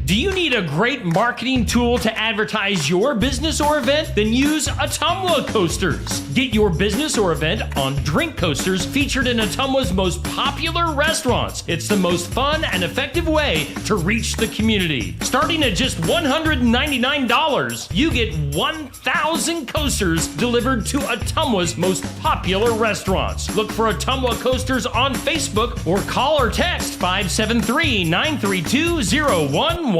Do you need a great marketing tool to advertise your business or event? Then use Ottumwa Coasters. Get your business or event on drink coasters featured in Ottumwa's most popular restaurants. It's the most fun and effective way to reach the community. Starting at just $199, you get 1,000 coasters delivered to Ottumwa's most popular restaurants. Look for Ottumwa Coasters on Facebook or call or text 573-932-0111.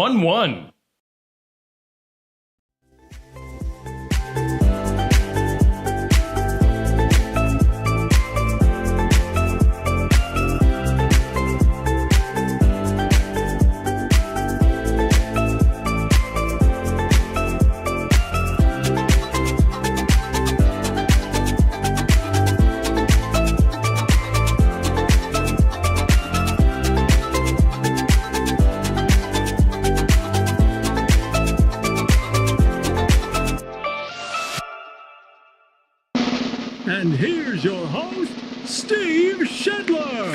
And here's your host, Steve Shedler.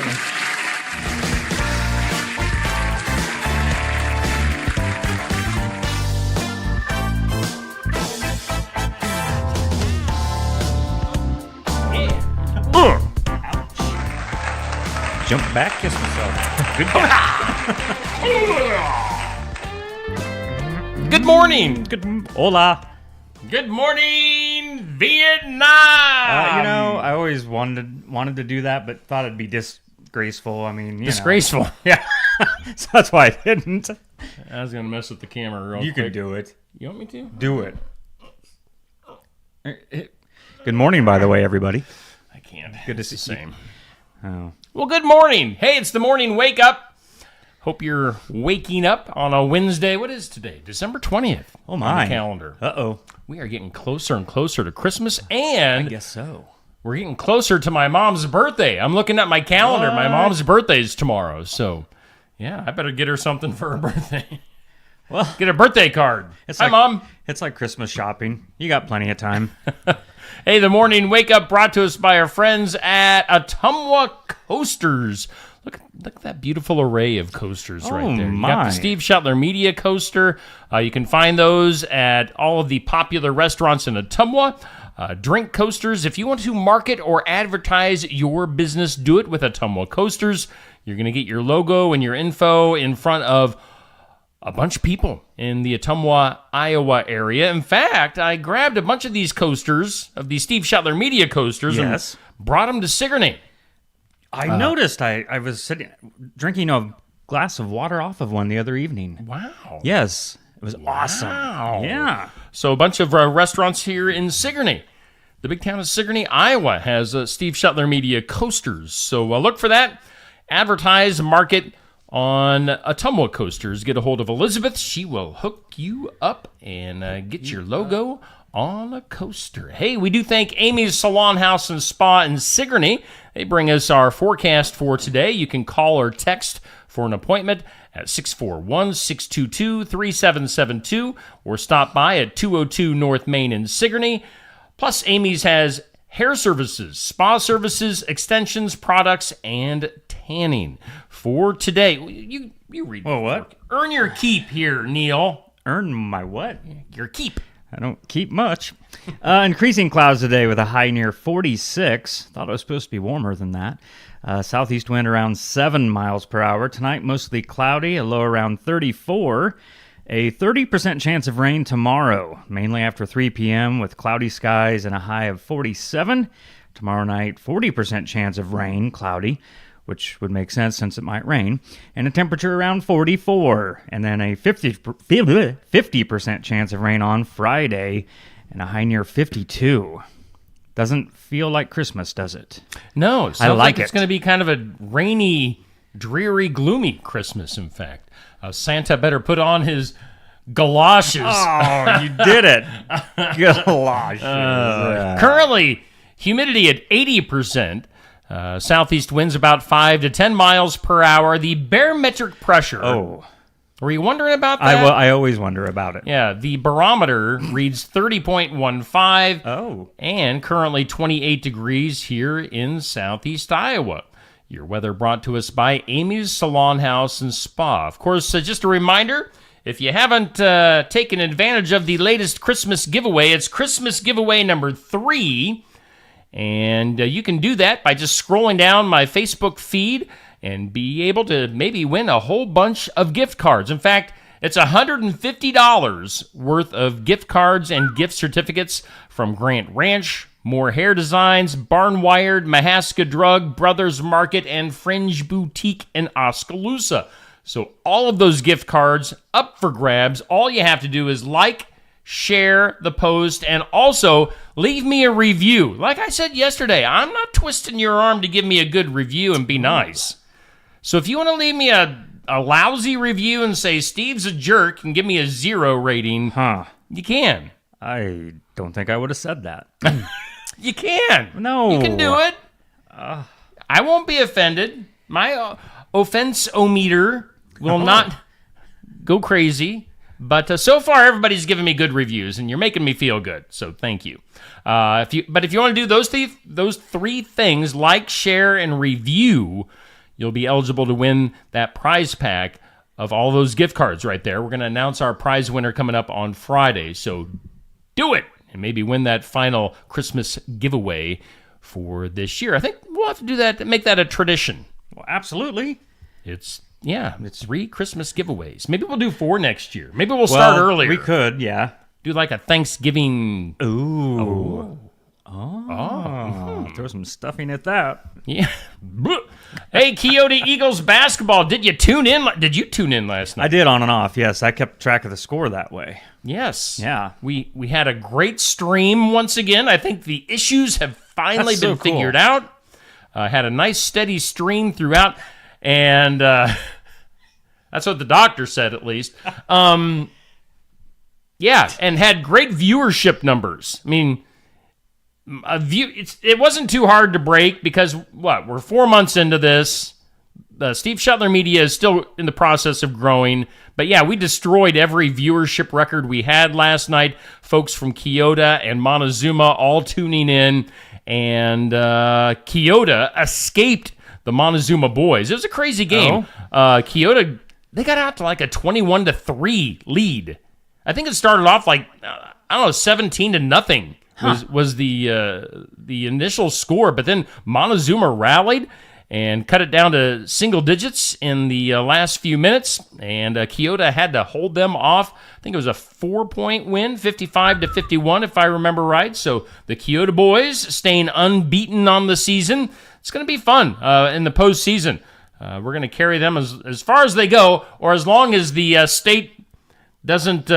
Jump back, kiss myself. Good guy. Good morning. Hola. Good morning, Vietnam. I always wanted to do that, but thought it'd be disgraceful. I mean, Disgraceful. Yeah. So that's why I didn't. I was gonna mess with the camera real quick. You can do it. You want me to? Do it. Good morning, by the way, everybody. I can't. Good to It's the see you. same. Oh. Well, good morning. Hey, it's the morning wake up. Hope you're waking up on a Wednesday. What is today? December 20th. Oh my. On the calendar. Uh-oh. We are getting closer and closer to Christmas, and I guess so. we're getting closer to my mom's birthday. I'm looking at my calendar. What? My mom's birthday is tomorrow, so yeah, I better get her something for her birthday. Well, Get a birthday card. Hi, like, Mom. It's like Christmas shopping. You got plenty of time. Hey, the morning wake up brought to us by our friends at Ottumwa Coasters. Look at that beautiful array of coasters right there. You got my. the Steve Shetler Media Coaster. You can find those at all of the popular restaurants in Ottumwa. Drink coasters. If you want to market or advertise your business, do it with Ottumwa Coasters. You're going to get your logo and your info in front of a bunch of people in the Ottumwa, Iowa area. In fact, I grabbed a bunch of these coasters, of these Steve Shetler Media Coasters, Yes. and brought them to Sigourney. I noticed I was drinking a glass of water off of one the other evening. Wow. Yes. It was awesome. Wow. Yeah. So a bunch of restaurants here in Sigourney. The big town of Sigourney, Iowa, has Steve Shetler Media Coasters. So look for that. Advertise, market on Ottumwa Coasters. Get a hold of Elizabeth. She will hook you up and get your logo on a coaster. Hey, we do thank Amy's Salon House and Spa in Sigourney. They bring us our forecast for today. You can call or text for an appointment at 641-622-3772 or stop by at 202 North Main in Sigourney. Plus, Amy's has hair services, spa services, extensions, products, and tanning. For today, you read. Whoa, what? Earn your keep here, Neil. Earn my what? Your keep. I don't keep much. Increasing clouds today with a high near 46. Thought it was supposed to be warmer than that. Southeast wind around 7 miles per hour. Tonight, mostly cloudy, a low around 34. A 30% chance of rain tomorrow, mainly after 3 p.m. with cloudy skies and a high of 47. Tomorrow night, 40% chance of rain, cloudy, which would make sense since it might rain, and a temperature around 44, and then a 50% chance of rain on Friday, and a high near 52. Doesn't feel like Christmas, does it? No, it sounds I like it's it. going to be kind of a rainy, dreary, gloomy Christmas, in fact. Santa better put on his galoshes. Oh, you did it. Galoshes. Currently, humidity at 80%. Southeast winds about 5 to 10 miles per hour. The barometric pressure. Oh, Were you wondering about that? I always wonder about it. Yeah, the barometer reads 30.15. Oh. And currently 28 degrees here in Southeast Iowa. Your weather brought to us by Amy's Salon House and Spa. Of course, just a reminder, if you haven't taken advantage of the latest Christmas giveaway, it's Christmas giveaway number 3. And you can do that by just scrolling down my Facebook feed and be able to maybe win a whole bunch of gift cards. In fact, it's $150 worth of gift cards and gift certificates from Grant Ranch, More Hair Designs, Barnwired, Mahaska Drug, Brothers Market, and Fringe Boutique in Oskaloosa. So all of those gift cards up for grabs. All you have to do is like, share the post, and also leave me a review. Like I said yesterday, I'm not twisting your arm to give me a good review and be nice. So if you want to leave me a lousy review and say Steve's a jerk and give me a 0 rating, you can. I don't think I would have said that. You can. No. You can do it. I won't be offended. My offense-o-meter will not go crazy. But so far, everybody's giving me good reviews, and you're making me feel good. So thank you. But if you want to do those 3 things, like, share, and review, you'll be eligible to win that prize pack of all those gift cards right there. We're going to announce our prize winner coming up on Friday. So do it and maybe win that final Christmas giveaway for this year. I think we'll have to do that, make that a tradition. Well, absolutely. It's 3 Christmas giveaways. Maybe we'll do 4 next year. Maybe we'll start earlier. We could, yeah. Do like a Thanksgiving. Ooh. Oh. Throw some stuffing at that. Yeah. Hey, Keota Eagles basketball. Did you tune in? Did you tune in last night? I did on and off, yes. I kept track of the score that way. Yes. Yeah. We had a great stream once again. I think the issues have finally been figured out. Had a nice steady stream throughout. And that's what the doctor said, at least. Yeah, and had great viewership numbers. I mean, it wasn't too hard to break because, we're 4 months into this. Steve Shuttler Media is still in the process of growing. But yeah, we destroyed every viewership record we had last night. Folks from Keota and Montezuma all tuning in. And Keota escaped the Montezuma boys. It was a crazy game. Keota, they got out to like a 21-3 lead. I think it started off like 17-0 was the initial score, but then Montezuma rallied and cut it down to single digits in the last few minutes, and Keota had to hold them off. I think it was a 4-point win, 55-51, if I remember right. So the Keota boys staying unbeaten on the season. It's going to be fun in the postseason. We're going to carry them as far as they go, or as long as the state doesn't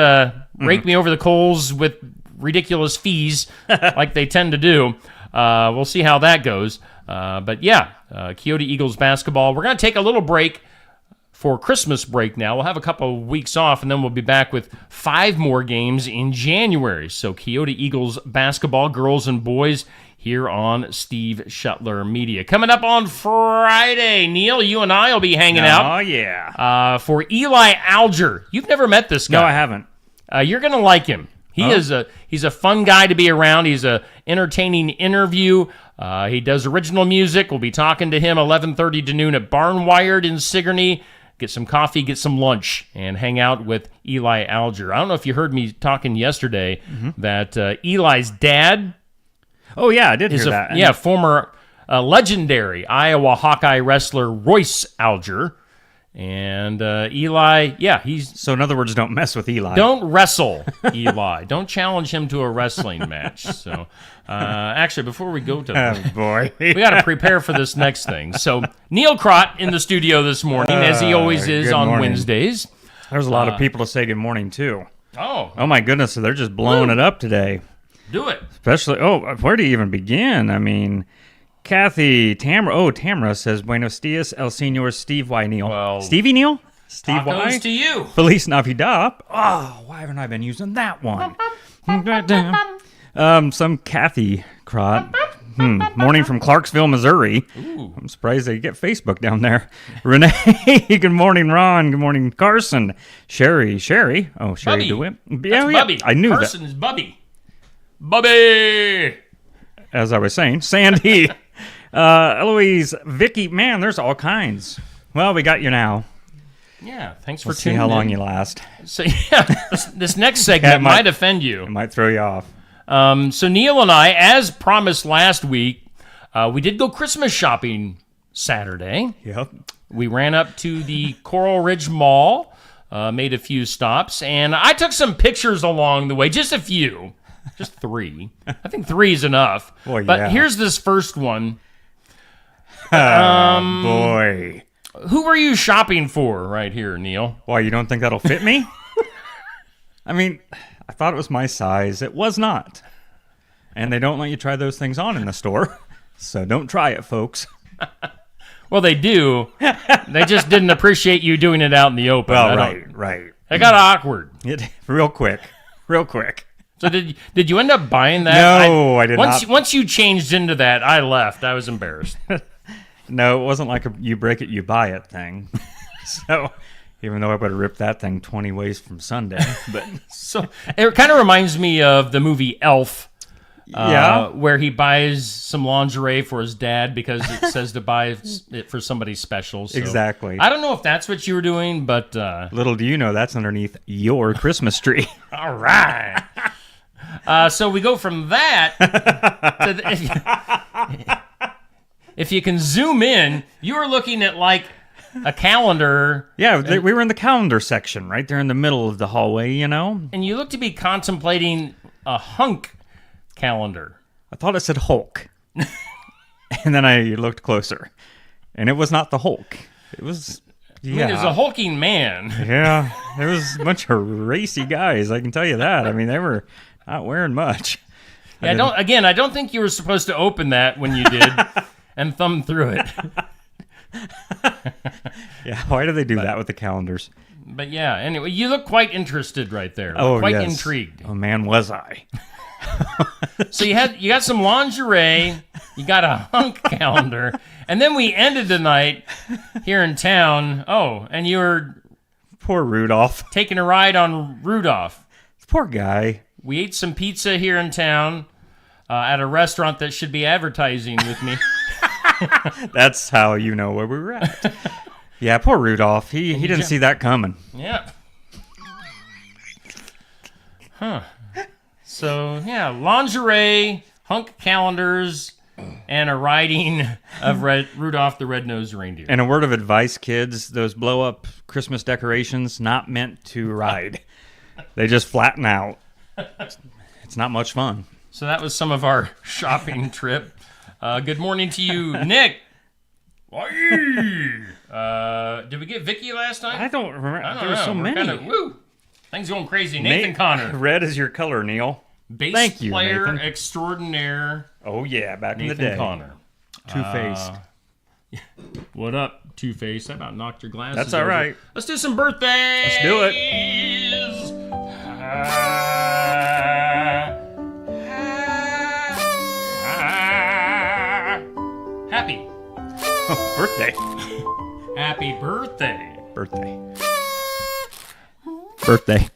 rake me over the coals with ridiculous fees like they tend to do. We'll see how that goes. But yeah, Keota Eagles basketball. We're going to take a little break for Christmas break now. We'll have a couple of weeks off, and then we'll be back with 5 more games in January. So Keota Eagles basketball, girls and boys, here on Steve Shuttler Media. Coming up on Friday, Neil, you and I will be hanging out. Oh, yeah. For Eli Alger. You've never met this guy. No, I haven't. You're going to like him. He's a fun guy to be around. He's a entertaining interview. He does original music. We'll be talking to him 11:30 to noon at Barnwired in Sigourney. Get some coffee, get some lunch, and hang out with Eli Alger. I don't know if you heard me talking yesterday that Eli's dad... Oh, yeah, I did hear that. Yeah, former legendary Iowa Hawkeye wrestler Royce Alger. And Eli, he's... So in other words, don't mess with Eli. Don't wrestle Eli. Don't challenge him to a wrestling match. So, actually, before we go to... Oh, boy. We got to prepare for this next thing. So, Neil Crott in the studio this morning, as he always is on morning. Wednesdays. There's a lot of people to say good morning, too. Oh, my goodness, they're just blowing it up today. do it. Especially, where do you even begin? I mean... Kathy, Tamara says, Buenos dias, el señor Steve Y. Neal. Well, Stevie Neal? Steve tacos Y? to you. Feliz Navidad. Oh, why haven't I been using that one? Some Kathy Crott. Morning from Clarksville, Missouri. Ooh. I'm surprised they get Facebook down there. Renee, good morning, Ron. Good morning, Carson. Sherry. Oh, Sherry Bubby. DeWitt. That's Bubby. I knew Carson that. is Bubby. Bubby! As I was saying, Sandy. Eloise, Vicky, man, there's all kinds. Well, we got you now. Yeah, thanks for We'll see tuning how long in. you last. So, yeah, this next segment might- might offend you. It might throw you off. So Neil and I, as promised last week, we did go Christmas shopping Saturday. Yep. We ran up to the Coral Ridge Mall, made a few stops, and I took some pictures along the way, just a few, just 3. I think 3 is enough. Boy, but yeah. here's this first one. Boy. Who were you shopping for right here, Neil? Why, you don't think that'll fit me? I mean, I thought it was my size. It was not. And they don't let you try those things on in the store. So don't try it, folks. Well, they do. They just didn't appreciate you doing it out in the open. Well, I don't- right. It got awkward. Real quick. So did you end up buying that? No, I did once, not. Once you changed into that, I left. I was embarrassed. No, it wasn't like a you break it, you buy it thing. So, even though I would have ripped that thing 20 ways from Sunday. But So it kind of reminds me of the movie Elf. yeah. Where he buys some lingerie for his dad because it says to buy it for somebody special. So Exactly. I don't know if that's what you were doing, but Little do you know that's underneath your Christmas tree. all right. So we go from that to if you can zoom in, you were looking at like a calendar, Yeah, we were in the calendar section right there in the middle of the hallway, you know? and you look to be contemplating a hunk calendar. I thought it said Hulk. And then I looked closer. And it was not the Hulk. It was, I mean, there's a hulking man. Yeah, there was a bunch of racy guys, I can tell you that. I mean, they were not wearing much. Yeah, I don't think you were supposed to open that when you did and thumb through it. Yeah, why do they do that with the calendars? But yeah, anyway, you look quite interested right there. Oh, quite yes. intrigued. Oh, man, was I. So you got some lingerie, you got a hunk calendar, and then we ended the night here in town. Oh, and you were Poor Rudolph. taking a ride on Rudolph. Poor guy. We ate some pizza here in town at a restaurant that should be advertising with me. That's how you know where we were at. Yeah, poor Rudolph. He didn't see that coming. Yeah. Huh. So, yeah, lingerie, hunk calendars, and a riding of Rudolph the Red-Nosed Reindeer. And a word of advice, kids, those blow-up Christmas decorations, not meant to ride. They just flatten out. It's not much fun. So that was some of our shopping trip. Good morning to you, Nick. Did we get Vicky last time? I don't remember. I don't There were know. so We're many. kinda- woo. Things going crazy. Nathan Connor, Red is your color, Neil. bass Thank you, player Nathan. extraordinaire. Oh, yeah, back in the Nathan day. Connor. Two-faced. What up, Two-Face? I about knocked your glasses That's all over. right. Let's do some birthdays. Let's do it. Happy. Birthday. Happy birthday. Birthday.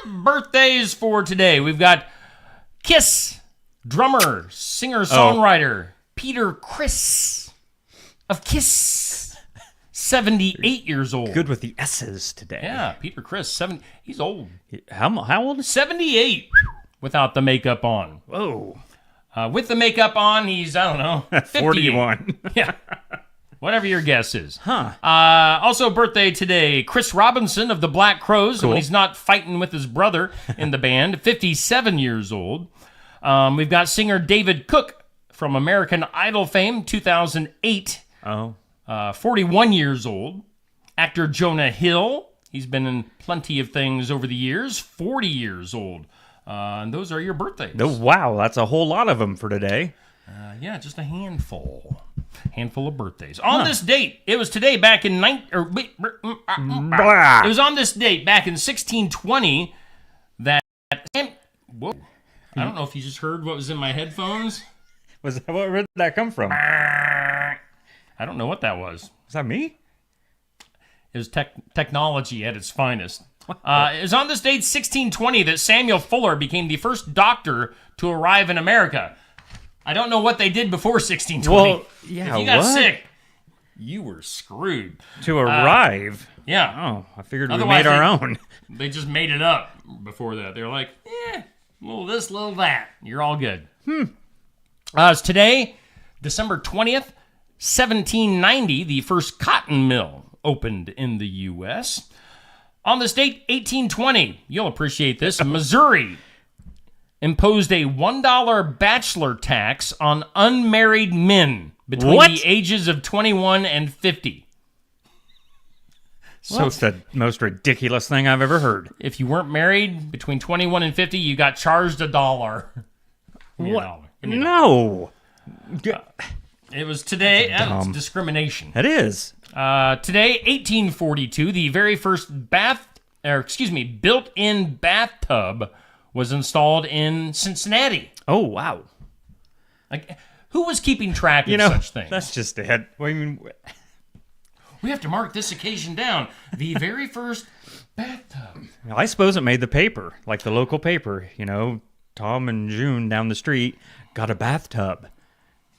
Birthdays for today. We've got Kiss drummer, singer-songwriter Peter Criss of Kiss, 78 years old. Good with the S's today. Yeah, Peter Criss, he's old. How old is 78 without the makeup on. Whoa. With the makeup on, he's, I don't know, 58. 41. Yeah. Whatever your guess is. Huh. Also, birthday today, Chris Robinson of the Black Crowes, Cool. when he's not fighting with his brother in the band, 57 years old. We've got singer David Cook from American Idol fame, 2008, Oh. 41 years old. Actor Jonah Hill, he's been in plenty of things over the years, 40 years old. And those are your birthdays. Oh, wow. That's a whole lot of them for today. Yeah, just a handful of birthdays. On this date, it was today back in it was on this date back in 1620 that whoa. I don't know if you just heard what was in my headphones. Where did that come from? I don't know what that was. Is that me? It was technology at its finest. It was on this date, 1620, that Samuel Fuller became the first doctor to arrive in America. I don't know what they did before 1620. Well, yeah, if you got what? sick, you were screwed. To arrive. Yeah. Oh, I figured we Otherwise made our they- own. They just made it up before that. They were like, little this, little that. You're all good. It's today, December 20th, 1790, the first cotton mill opened in the U.S. On this date, 1820, you'll appreciate this, Missouri imposed a $1 bachelor tax on unmarried men between What? the ages of 21 and 50. So it's the most ridiculous thing I've ever heard. If you weren't married between 21 and 50, you got charged $1. What? No. It was today. It's dumb. discrimination. It is. Today, 1842, the very first built-in bathtub was installed in Cincinnati. Oh, wow. Like, who was keeping track of You know, such things? that's just it. I mean, We have to mark this occasion down. The very first bathtub. I suppose it made the paper, like the local paper. You know, Tom and June down the street got a bathtub.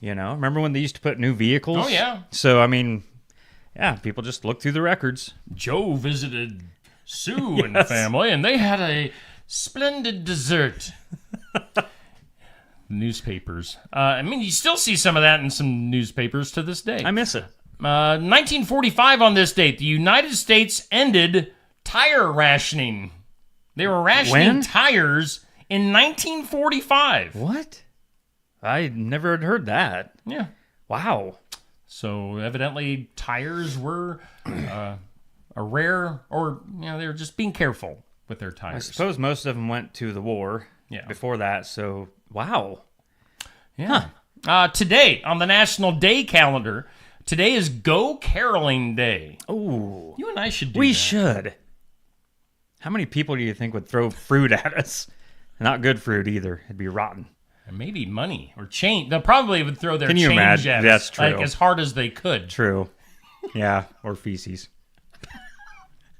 You know, remember when they used to put new vehicles? Oh, yeah. So, I mean, yeah, people just look through the records. Joe visited Sue and the family, and they had a splendid dessert. Newspapers. I mean, you still see some of that in some newspapers to this day. I miss it. 1945 on this date, the United States ended tire rationing. They were rationing When? tires in 1945. What? I never had heard that. Yeah. Wow. So evidently tires were a rare, or they were just being careful with their I tires. suppose most of them went to the war before that. So, wow. Yeah. Today on the National Day calendar, today is Go Caroling Day. Oh, You and I should do we that. should. How many people do you think would throw fruit at us? Not good fruit either. It'd be rotten. And maybe money or change. They probably would throw their Can you change imagine? at That's us, true. like as hard as they could. True. Yeah, or feces.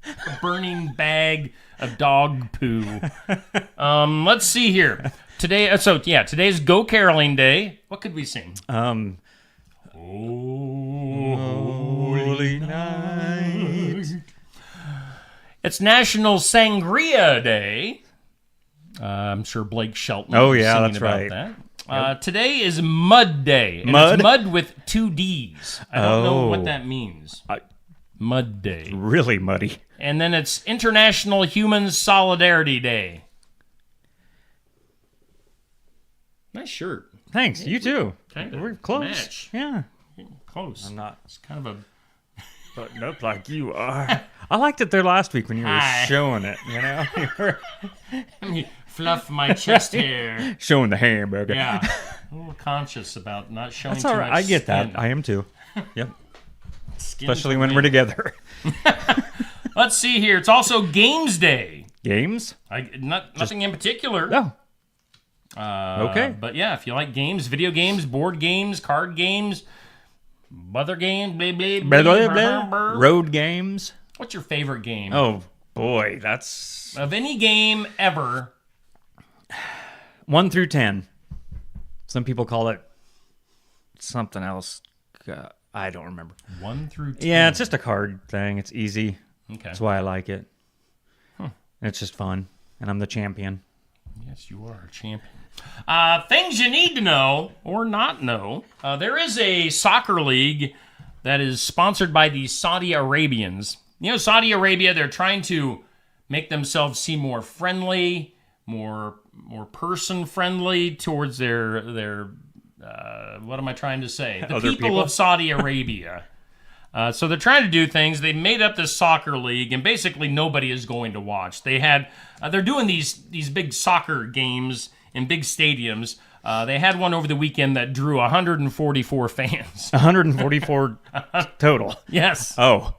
A burning bag of dog poo. Let's see here. Today, today's Go Caroling Day. What could we sing? Holy night. It's National Sangria Day. I'm sure Blake Shelton. Oh, was yeah, singing that's about right. that. Today is Mud Day. And Mud? It's mud with 2 D's. I don't know Oh. what that means. Mud Day. Really muddy. And then it's International Human Solidarity Day. Nice shirt. Thanks. You too. Kinda We're close. match. Yeah. Close. I'm not It's kind of a... buttoned up like you are. I liked it there last week when you were Hi. showing it. You know, you were Let me fluff my chest hair. showing the hamburger. Yeah. A little conscious about not showing That's too all much right. I get skin. that. I am too. Yep. Skin Especially for when me. we're together. Let's see here. It's also Games Day. Games? Nothing in particular. Oh. Okay. But yeah, if you like games, video games, board games, card games, other games, blah, blah, Blah, blah, blah, blah, blah. blah. Road games. What's your favorite game? Oh boy, that's Of any game ever. 1 through 10. Some people call it something else. I don't remember. 1 through 10. Yeah, it's just a card thing. It's easy. Okay. That's why I like it. It's just fun, and I'm the champion. Yes, you are a champion. Things you need to know or not know. There is a soccer league that is sponsored by the Saudi Arabians. You know, Saudi Arabia, they're trying to make themselves seem more friendly, more person-friendly towards their what am I trying to say? The Other people people? of Saudi Arabia. So they're trying to do things. They made up this soccer league, and basically nobody is going to watch. They're doing these big soccer games in big stadiums. They had one over the weekend that drew 144 fans. 144 total. Yes. Oh,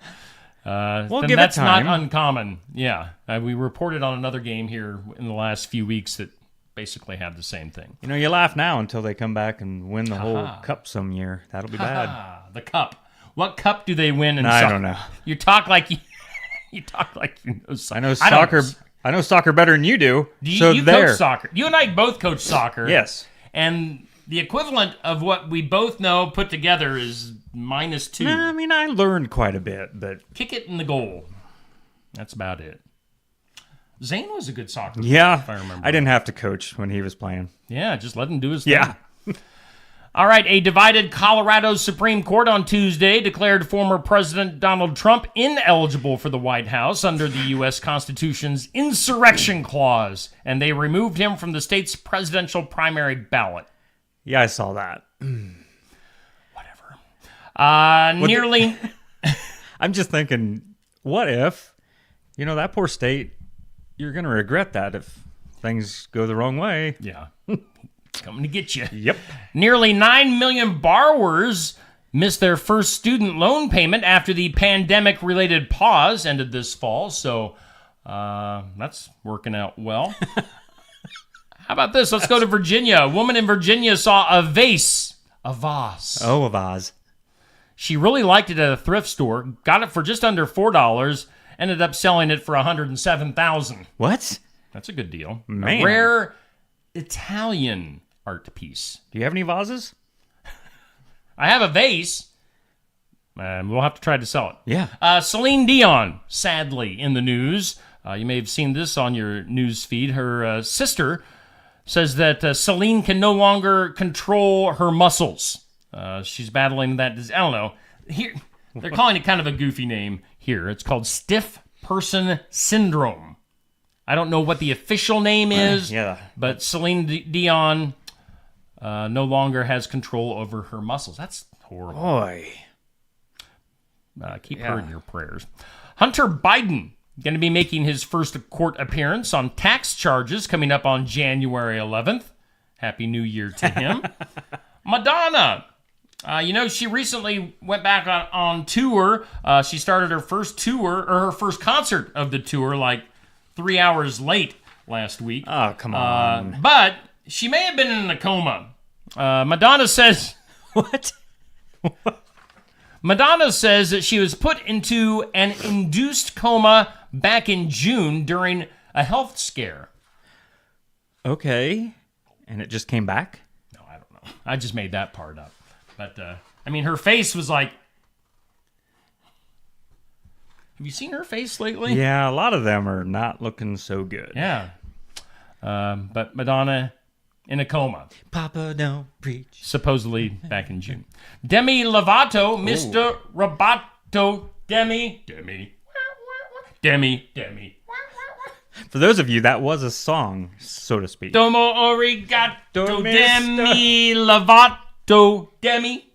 Then give it that's time. not uncommon. Yeah. We reported on another game here in the last few weeks that basically had the same thing. you know, you laugh now until they come back and win the whole cup some year. That'll be bad. The cup. What cup do they win in I soccer? don't know. You talk like you talk like you know soccer. I know don't soccer. know. I know soccer better than you do. You so there. coach soccer. You and I both coach soccer. Yes. And The equivalent of what we both know put together is -2. Nah, I mean, I learned quite a bit, but Kick it in the goal. That's about it. Zane was a good soccer player, yeah, if I remember. I didn't have to coach when he was playing. Yeah, just let him do his thing. Yeah. All right, a divided Colorado Supreme Court on Tuesday declared former President Donald Trump ineligible for the White House under the U.S. Constitution's insurrection clause, and they removed him from the state's presidential primary ballot. Yeah, I saw that. Nearly... I'm just thinking, what if, that poor state, you're going to regret that if things go the wrong way. Yeah. It's coming to get you. Yep. Nearly 9 million borrowers missed their first student loan payment after the pandemic-related pause ended this fall, so that's working out well. How about this? Let's go to Virginia. A woman in Virginia saw a vase. Oh, a vase. She really liked it at a thrift store, got it for just under $4, ended up selling it for $107,000. What? That's a good deal. Man. A rare Italian art piece. Do you have any vases? I have a vase. We'll have to try to sell it. Yeah. Celine Dion, sadly, in the news. You may have seen this on your news feed. Her sister says that Celine can no longer control her muscles. She's battling that. I don't know. Here, they're calling it kind of a goofy name here. It's called stiff person syndrome. I don't know what the official name is, but Celine Dion no longer has control over her muscles. That's horrible. Boy. Keep her in your prayers. Hunter Biden going to be making his first court appearance on tax charges coming up on January 11th. Happy New Year to him. Madonna. She recently went back on tour. She started her first tour, or her first concert of the tour, like 3 hours late last week. Oh, come on. But she may have been in a coma. Madonna says... What? Madonna says that she was put into an induced coma back in June during a health scare. Okay. And it just came back? No, I don't know. I just made that part up. But, her face was like... Have you seen her face lately? Yeah, a lot of them are not looking so good. Yeah. But Madonna in a coma. Papa, don't preach. Supposedly back in June. Demi Lovato, Mr. Roboto, Demi. For those of you, that was a song, so to speak. Domo arigato, Demi Lovato, Demi.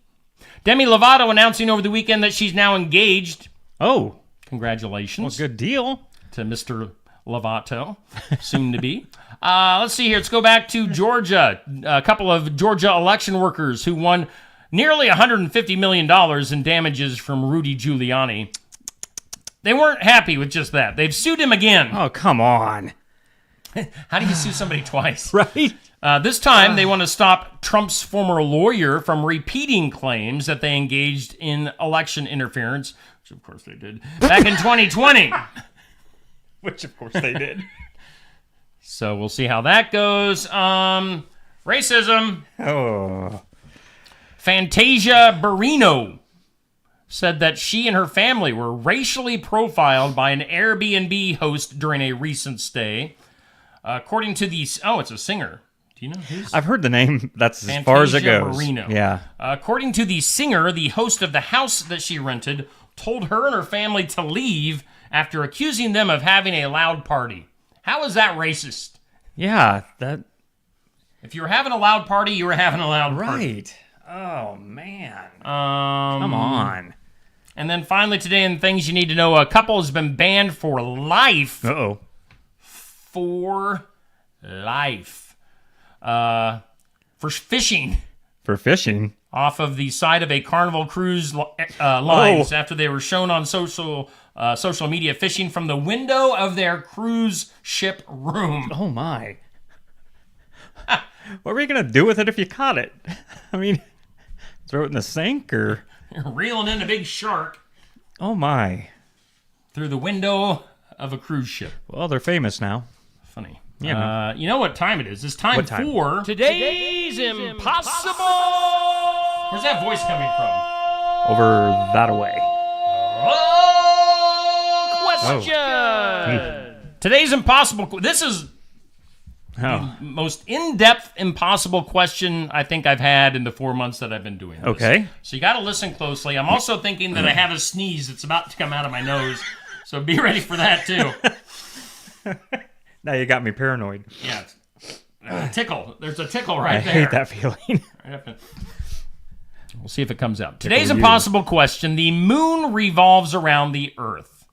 Demi Lovato announcing over the weekend that she's now engaged. Oh. Congratulations. Well, good deal. To Mr. Lovato, soon to be. Let's see here. Let's go back to Georgia. A couple of Georgia election workers who won nearly $150 million in damages from Rudy Giuliani. They weren't happy with just that. They've sued him again. Oh, come on. How do you sue somebody twice? Right? This time, they want to stop Trump's former lawyer from repeating claims that they engaged in election interference, which of course they did, back in 2020. Which of course they did. So we'll see how that goes. Racism. Oh. Fantasia Barrino said that she and her family were racially profiled by an Airbnb host during a recent stay. According to the... Oh, it's a singer. Do you know who's... I've heard the name. That's as Fantasia far as it goes. Barrino. Yeah. According to the singer, the host of the house that she rented told her and her family to leave after accusing them of having a loud party. How is that racist? Yeah, that... If you were having a loud party, you were having a loud party. Right. Oh, man. Come on. And then finally today in Things You Need to Know, a couple has been banned for life. Uh-oh. For life. For fishing. For fishing? Off of the side of a Carnival Cruise lines after they were shown on social media fishing from the window of their cruise ship room. Oh, my. What were you going to do with it if you caught it? I mean, throw it in the sink or... Reeling in a big shark. Oh, my. Through the window of a cruise ship. Well, they're famous now. Funny. Yeah. You know what time it is? It's time, What time? for Today's Impossible. Where's that voice coming from? Over that away. Question. Today's impossible. This is Oh. the most in-depth impossible question I think I've had in the 4 months that I've been doing this. Okay. So you got to listen closely. I'm also thinking that I have a sneeze that's about to come out of my nose, so be ready for that too. Now you got me paranoid. Yeah. There's a tickle. There's a tickle I right there. hate that feeling. We'll see if it comes out. Today's impossible question. The moon revolves around the Earth,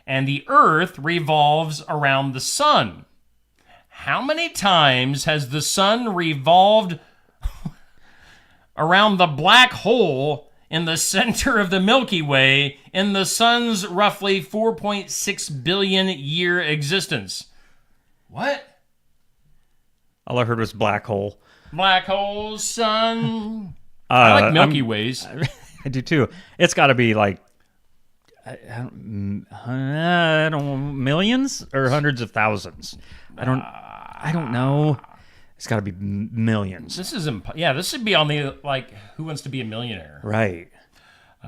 and the Earth revolves around the sun. How many times has the sun revolved around the black hole in the center of the Milky Way in the sun's roughly 4.6 billion year existence? What? All I heard was black hole. Black hole, sun. I like Milky Ways. I do too. It's got to be like, I don't know, millions or hundreds of thousands. I don't know. It's got to be millions. This is this should be on the Who Wants to Be a Millionaire? Right.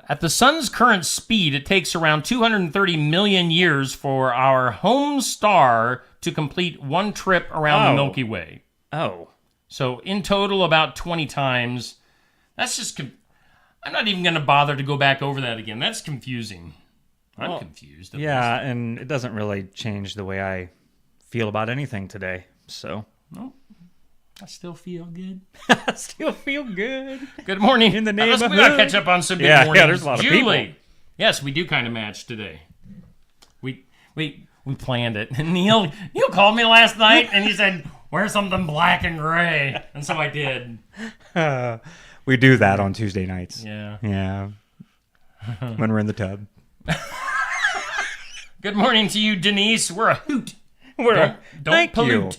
At the sun's current speed, it takes around 230 million years for our home star to complete one trip around the Milky Way. Oh. So in total, about 20 times. That's just. I'm not even going to bother to go back over that again. That's confusing. I'm confused. At Yeah, least. and it doesn't really change the way I feel about anything today. So. No, I still feel good. I still feel good. Good morning. In the We got to neighborhood. catch up on some good Yeah, mornings. there's a lot of Julie. people. Yes, we do kind of match today. We planned it. And Neil called me last night and he said, "Wear something black and gray," and so I did. We do that on Tuesday nights. Yeah. Yeah. When we're in the tub. Good morning to you, Denise. We're a hoot. Don't Thank pollute.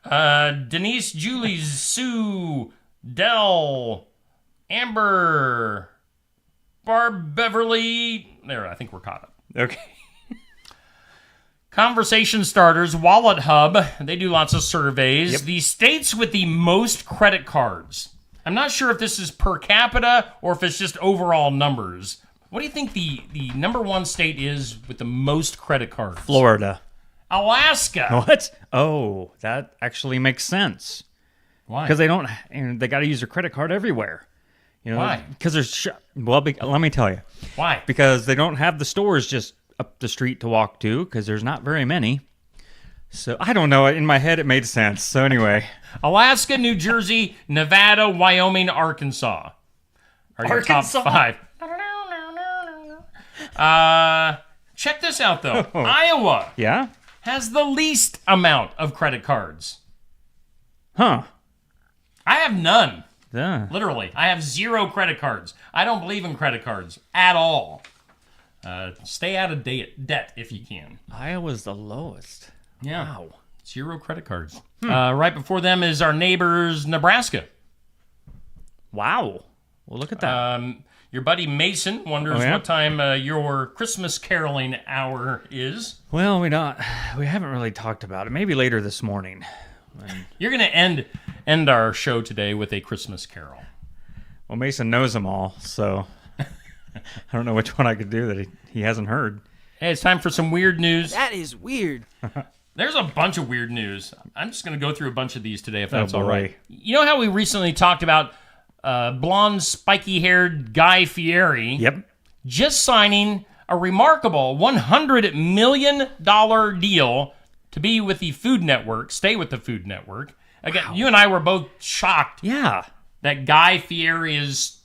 Denise, Julie, Sue, Dell, Amber, Barb, Beverly. There, I think we're caught up. Okay. Conversation starters, Wallet Hub. They do lots of surveys. Yep. The states with the most credit cards. I'm not sure if this is per capita or if it's just overall numbers. What do you think the number one state is with the most credit cards? Florida. Alaska. What? Oh, that actually makes sense. Why? Because they got to use their credit card everywhere. You know, Why? Because let me tell you. Why? Because they don't have the stores just up the street to walk to, because there's not very many. So I don't know. In my head, it made sense. So anyway, Alaska, New Jersey, Nevada, Wyoming, Arkansas are your Arkansas? top 5. Check this out, though. Iowa yeah, has the least amount of credit cards. huh? I have none. Yeah. Literally. I have 0 credit cards. I don't believe in credit cards at all. Stay out of debt if you can. Iowa's the lowest. Yeah. Wow. 0 credit cards. Right before them is our neighbors, Nebraska. Wow. Well, look at that. Your buddy Mason wonders Oh, yeah? what time your Christmas caroling hour is. Well, we haven't really talked about it. Maybe later this morning. You're going to end our show today with a Christmas carol. Well, Mason knows them all, so I don't know which one I could do that he hasn't heard. Hey, it's time for some weird news. That is weird. There's a bunch of weird news. I'm just going to go through a bunch of these today, if that's all boy. right. You know how we recently talked about blonde, spiky-haired Guy Fieri Yep. just signing a remarkable $100 million deal to be with the Food Network, stay with the Food Network. Again, you and I were both shocked Yeah. that Guy Fieri is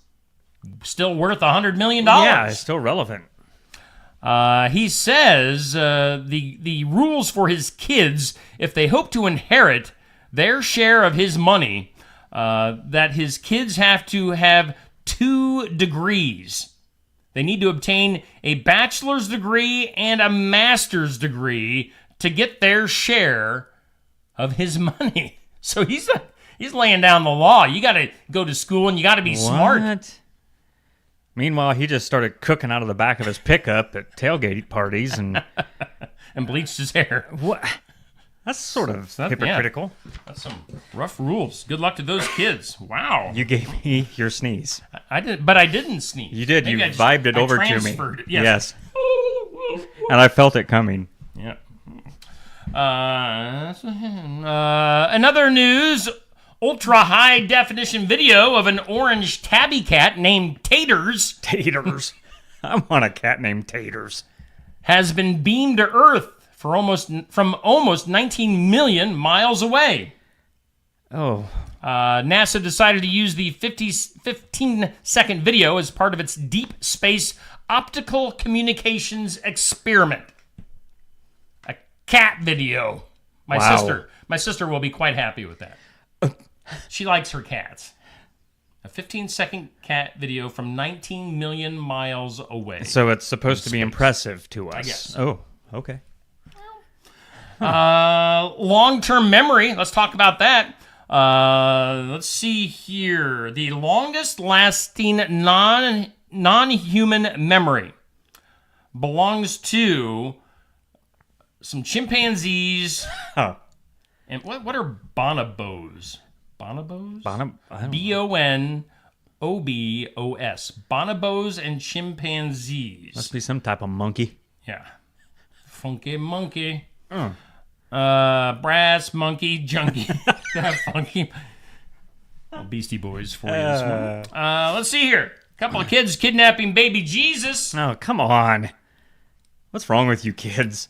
still worth $100 million. Yeah, it's still relevant. He says the rules for his kids, if they hope to inherit their share of his money, that his kids have to have 2 degrees. They need to obtain a bachelor's degree and a master's degree to get their share of his money. So he's laying down the law. You got to go to school and you got to be smart. What? Meanwhile, he just started cooking out of the back of his pickup at tailgate parties and And bleached his hair. what? That's sort of Yeah. hypocritical. That's some rough rules. Good luck to those kids. Wow. You gave me your sneeze. I didn't, but I didn't sneeze. You did. Maybe You I just- vibed it I over to me. transferred it. Yes. Yes. And I felt it coming. Yeah. Another news. Ultra high definition video of an orange tabby cat named Taters Taters. I want a cat named Taters. has been beamed to Earth from almost 19 million miles away. Oh. NASA decided to use the 15-second video as part of its deep space optical communications experiment. A cat video. My Wow. sister will be quite happy with that. She likes her cats. A 15-second cat video from 19 million miles away. So it's supposed to be impressive to us. guess. Oh, okay. Long-term memory. Let's talk about that. Let's see here. The longest-lasting non-human memory belongs to some chimpanzees. Oh. And what are bonobos? Bonobos? I don't know. Bonobos. Bonobos and chimpanzees. Must be some type of monkey. Yeah. Funky monkey. Brass monkey junkie. That funky. Oh, Beastie Boys for you this morning. Let's see here. A couple of kids kidnapping baby Jesus. Oh, come on. What's wrong with you kids?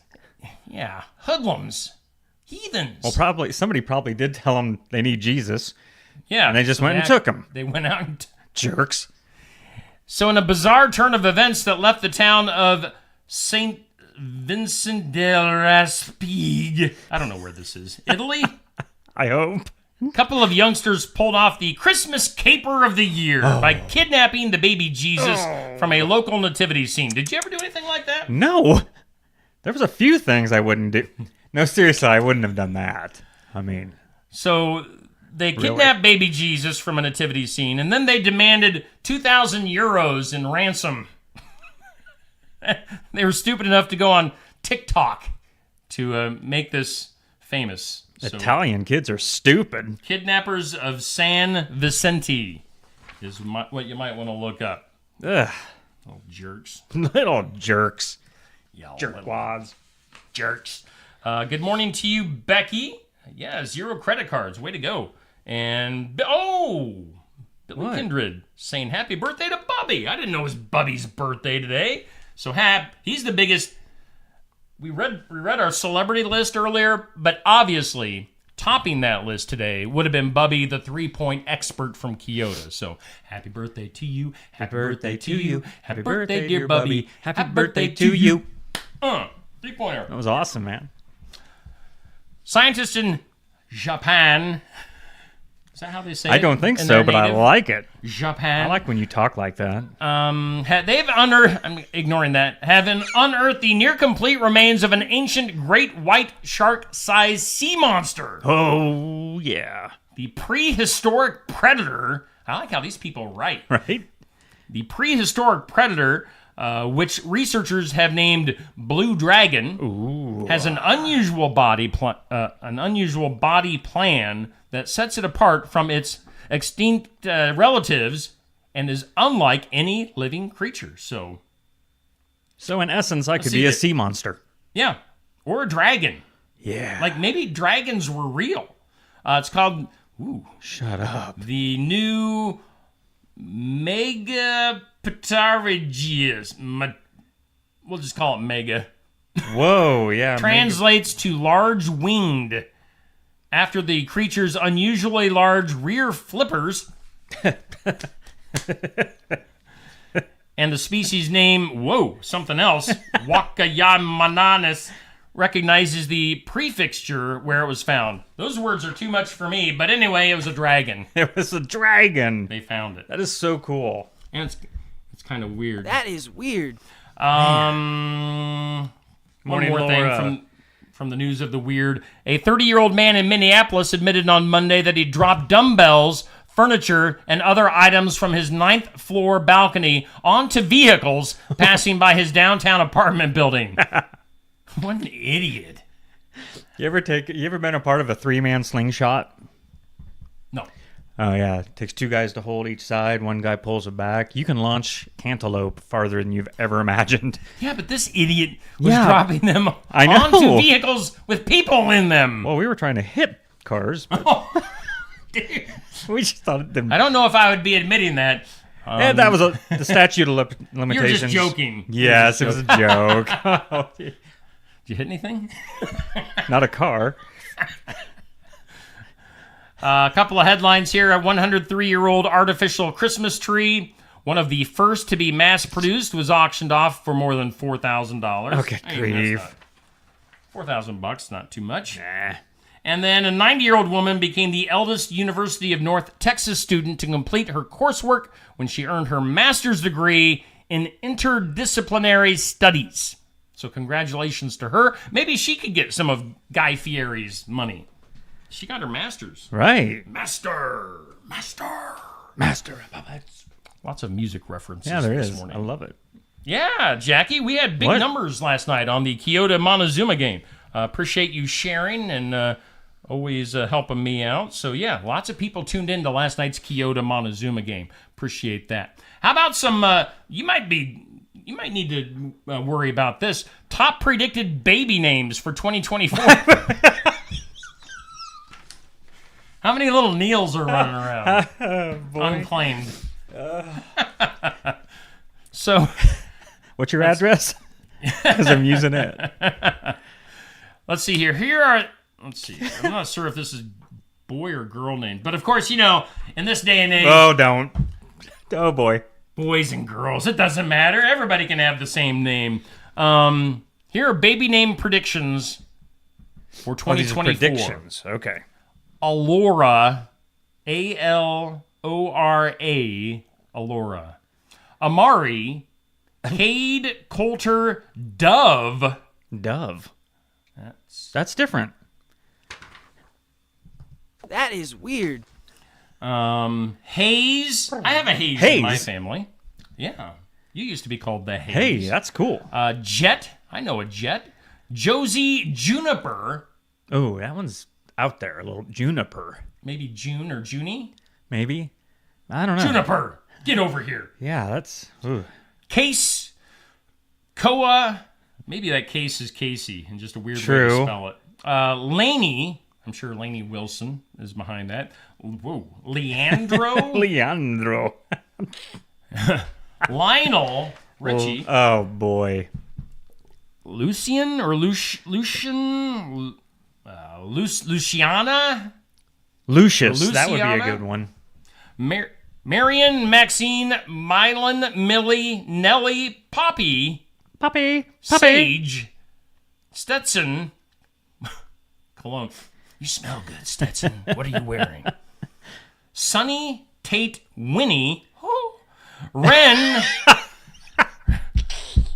Yeah. Hoodlums. Heathens. Well, somebody probably did tell them they need Jesus. Yeah. And they just went and took him. They went out and... Jerks. So in a bizarre turn of events that left the town of St. Vincent del Raspigue, I don't know where this is, Italy? I hope. A couple of youngsters pulled off the Christmas caper of the year by kidnapping the baby Jesus from a local nativity scene. Did you ever do anything like that? No. There was a few things I wouldn't do. No, seriously, I wouldn't have done that. I mean... So they kidnapped baby Jesus from a nativity scene, and then they demanded 2,000 euros in ransom. They were stupid enough to go on TikTok to make this famous. So, Italian kids are stupid. Kidnappers of San Vicente is what you might want to look up. Ugh. Little jerks. Little jerks. Y'all Jerkwads. jerks. Good morning to you, Becky. Yeah, 0 credit cards. Way to go. And, Billy What? Kindred saying happy birthday to Bubby. I didn't know it was Bubby's birthday today. So, he's the biggest. We read our celebrity list earlier, but obviously, topping that list today would have been Bubby, the 3-point expert from Kyoto. So, happy birthday to you. Happy birthday to you. Happy birthday, dear Bubby. Happy birthday to you. 3-pointer. That was awesome, man. Scientists in Japan. Is that how they say it? I don't think in so, their but I native? like it. Japan. I like when you talk like that. I'm ignoring that. Have unearthed the near complete remains of an ancient great white shark-sized sea monster. Oh, yeah. The prehistoric predator. I like how these people write. Right? The prehistoric predator, which researchers have named Blue Dragon, has an unusual body plan that sets it apart from its extinct relatives and is unlike any living creature. So in essence, I could see be a it. sea monster. yeah, or a dragon. Yeah. Like maybe dragons were real. It's called Shut up. the new Megapterygius. We'll just call it Mega. Whoa, yeah. Translates to large winged after the creature's unusually large rear flippers. And the species name, something else, Wakayamananis, recognizes the prefixture where it was found. Those words are too much for me, but anyway, it was a dragon. It was a dragon. They found it. That is so cool. And it's kind of weird. That is weird. One Morning, more Laura. thing from the news of the weird. A 30-year-old man in Minneapolis admitted on Monday that he dropped dumbbells, furniture, and other items from his 9th floor balcony onto vehicles passing by his downtown apartment building. What an idiot. You ever been a part of a 3-man slingshot? No. Oh yeah, it takes 2 guys to hold each side. One guy pulls it back. You can launch cantaloupe farther than you've ever imagined. Yeah, but this idiot was Yeah. dropping them I know. onto vehicles with people in them. Well, we were trying to hit cars. But Dude. we just thought them. I don't know if I would be admitting that. And that was the statute of limitations. You're just joking. Yes, it was a joke. Did you hit anything? Not a car. A couple of headlines here. A 103-year-old artificial Christmas tree, one of the first to be mass-produced, was auctioned off for more than $4,000. Okay, grief. $4,000, not too much. Nah. And then a 90-year-old woman became the eldest University of North Texas student to complete her coursework when she earned her master's degree in interdisciplinary studies. So congratulations to her. Maybe she could get some of Guy Fieri's money. She got her master's. Right. Master. Lots of music references Yeah, there this is. morning. I love it. Yeah, Jackie, we had big What? numbers last night on the Kyoto Montezuma game. Appreciate you sharing and always helping me out. So, yeah, lots of people tuned in to last night's Kyoto Montezuma game. Appreciate that. How about some, you might need to worry about this. Top predicted baby names for 2024. How many little Neils are running around? Unclaimed. So, What's your address? Because I'm using it. let's see here. Let's see. I'm not sure if this is boy or girl name. But, of course, in this day and age, Oh, don't. Oh, boy. boys and girls, it doesn't matter. Everybody can have the same name. Here are baby name predictions for Oh, these are 2024. predictions. Okay. Alora, A-L-O-R-A, Alora. Amari, Cade Coulter Dove. Dove. That's different. That is weird. Hayes. I have a Hayes in my Hayes? family. Yeah. You used to be called the Hayes. Hey, that's cool. Jet. I know a Jet. Josie Juniper. Oh, that one's out there. A little juniper. Maybe June or Junie. Maybe. I don't know. Juniper. Get over here. Yeah, that's... Ooh. Case. Koa. Maybe that Case is Casey and just a weird way True. to spell it. Laney. I'm sure Laney Wilson is behind that. Whoa. Leandro. Leandro. Lionel Richie. Oh, boy. Lucian or Lucian? Luciana? Lucius. That would be a Luciana? good one. Marion, Maxine, Mylan, Millie, Nellie, Poppy, Puppy. Sage, Stetson, Cologne. You smell good, Stetson. What are you wearing? Sunny, Tate, Winnie, Ren,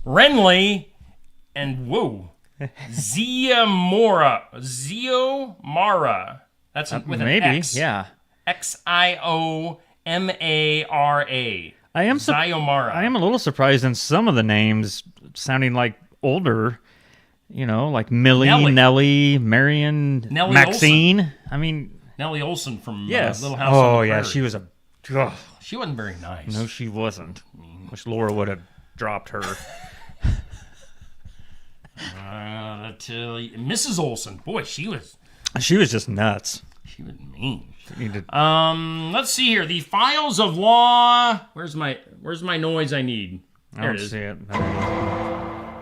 Renly, and Ziomara. That's with an Maybe. X. Yeah. Xiomara. I am Ziomara. I am a little surprised in some of the names sounding like older. Like Millie, Nellie. Nellie, Marion, Nellie Maxine. I mean, Nellie Olson from yes. Little House on the yeah, Prairie. she was a... Ugh. She wasn't very nice. No, she wasn't. Wish Laura would have dropped her. I tell you, Mrs. Olson, boy, she was Just nuts. mean. She needed... Let's see here. The Files of Law. Where's my noise I need? I There don't it is. see it.